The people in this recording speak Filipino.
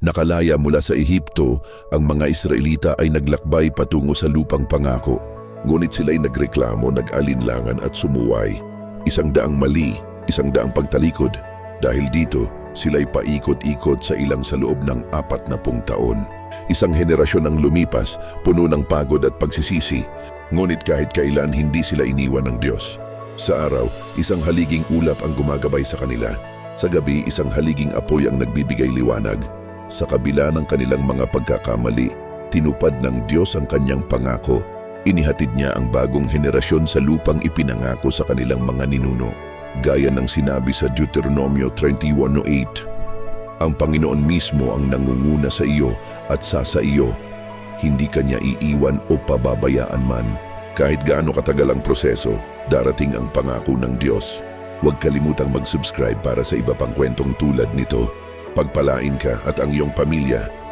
nakalaya mula sa Ehipto, ang mga Israelita ay naglakbay patungo sa lupang pangako. Ngunit sila'y nagreklamo, nag-alinlangan at sumuway. 100 mali, 100 pagtalikod. Dahil dito, sila'y paikot-ikot sa ilang sa loob ng 40 taon. Isang henerasyon ang lumipas, puno ng pagod at pagsisisi. Ngunit kahit kailan hindi sila iniwan ng Diyos. Sa araw, isang haliging ulap ang gumagabay sa kanila. Sa gabi, isang haliging apoy ang nagbibigay liwanag. Sa kabila ng kanilang mga pagkakamali, tinupad ng Diyos ang kanyang pangako. Inihatid niya ang bagong henerasyon sa lupang ipinangako sa kanilang mga ninuno. Gaya ng sinabi sa Deuteronomio 31:8, ang Panginoon mismo ang nangunguna sa iyo at sa iyo. Hindi kanya iiwan o pababayaan man. Kahit gaano katagal ang proseso, darating ang pangako ng Diyos. Huwag kalimutang mag-subscribe para sa iba pang kwentong tulad nito. Pagpalain ka at ang iyong pamilya